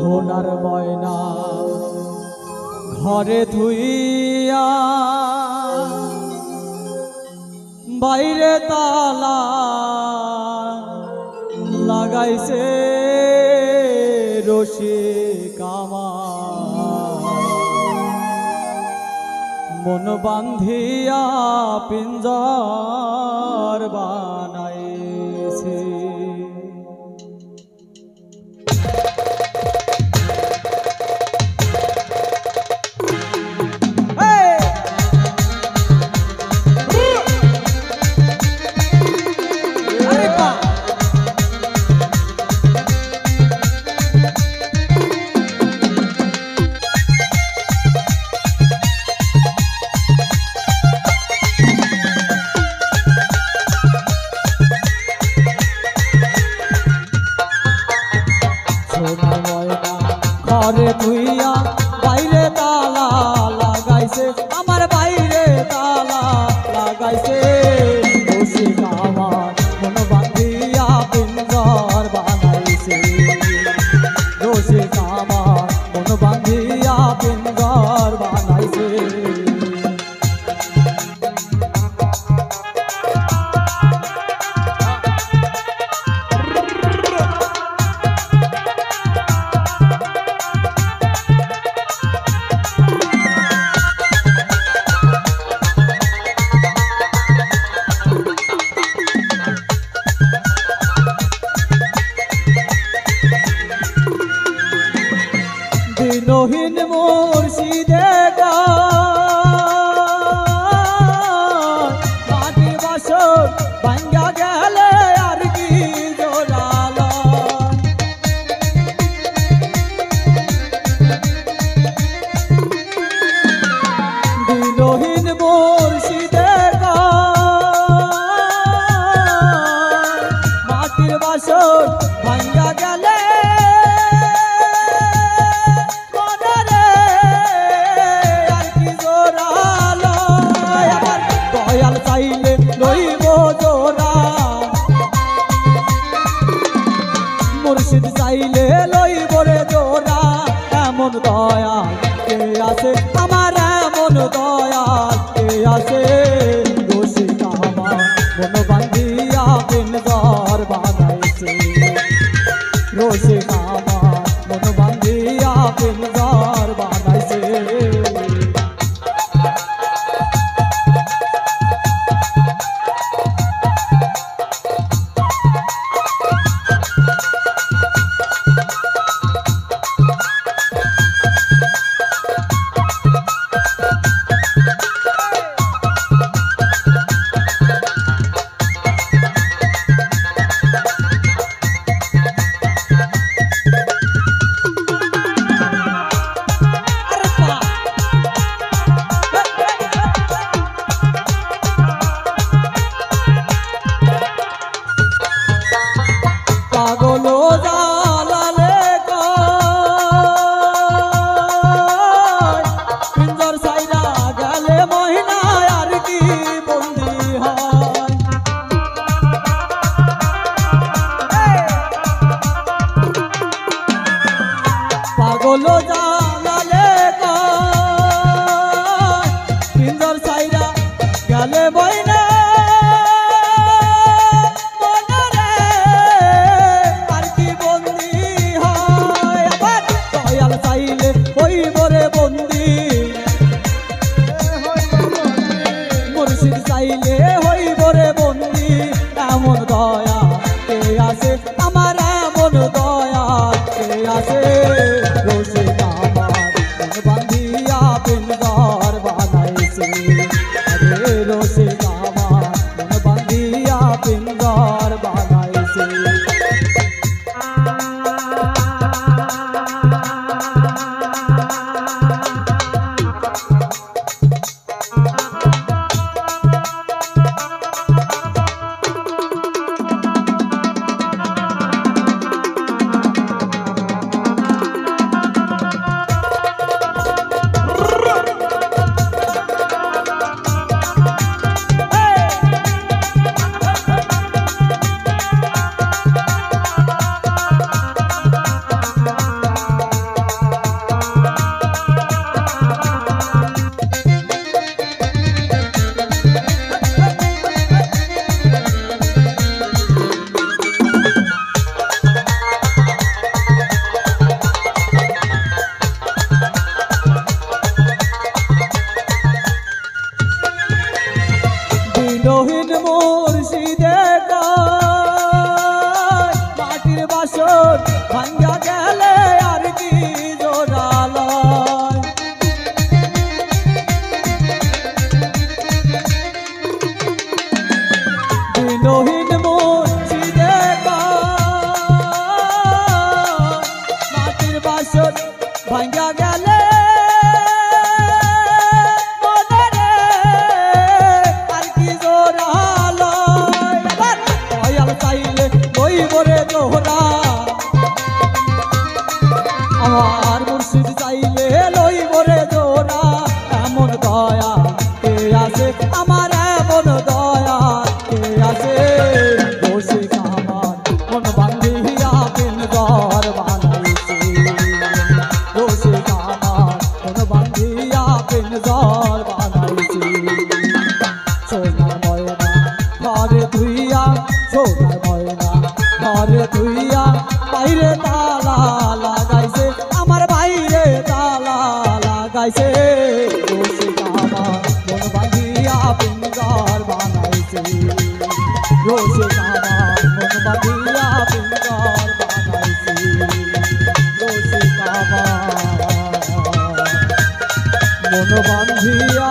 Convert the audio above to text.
সোনার ময়না ঘরে ধুইয়া বাইরে তালা লাগাইছে রসিক আমার মন বান্ধিয়া পিঞ্জর বানাইছে। ঘরে ধুইয়া বাইরে তালা লাগাইছে আমার বাইরে তালা লাগাইছে রসিক আমার মন বান্ধিয়া পিঞ্জর বানাইছে রসিক আমার মন বান্ধিয়া পিঞ্জর বানাইছে। দিনহীন মুর্শিদে মাটি বাসর ভাঙ্গা গেলে আর কি জোড়াল দিনহীন মুর্শিদে মাটির বাসর ভাঙ্গা গেলে চাইলে লইব জোড়া মুর্শিদ চাইলে লইব রে জোড়া এমন দয়াল কে আছে আমার এমন দয়াল কে আছে রসিক আমার মন বান্ধিয়া পিঞ্জর বানাইছে রসিক আমার মন বান্ধিয়া পিঞ্জর বানাইছে। পাগল জালালে পিঞ্জর সাইরা গেলে মহিনা আর কি বন্দি হয় পাগল জালালে পিঞ্জর সাইরা গেলে মহিনা মুর্শিদ চাইলে হইব রে বন্দি এমন দয়া কে আছে আমার এমন দয়া কে আছে রসিক আমার মন বান্ধিয়া পিঞ্জর বানাইছে রে রসিক আমার মন বান্ধিয়া পিঞ্জর বানাইছে। ভাঙ্গা গেলে মনে রে আর কি জোরালো এবার দয়াল চাইলে লইব রে তোরা আমার মুর্শিদ চাইলে লইব রে তোরা এমন দয়া কে আছে আমার এমন দয়া কে আছে রসিক আমার মন বান্ধিয়া পিঞ্জর বানাইছে রসিক আমার মন বান্ধিয়া পিঞ্জর বানাইছে সোনার ময়না ঘরে ধুইয়া সোনার ময়না ঘরে ধুইয়া বাইরে তালা লাগাইছে আমার বাইরে তালা লাগাইছে রসিক আমার মন বাঁধিয়া পিঞ্জর বানাইছে রসিক আমার মন বাঁধিয়া পিঞ্জর বানাইছে রসিক আমার মন বাঁধিয়া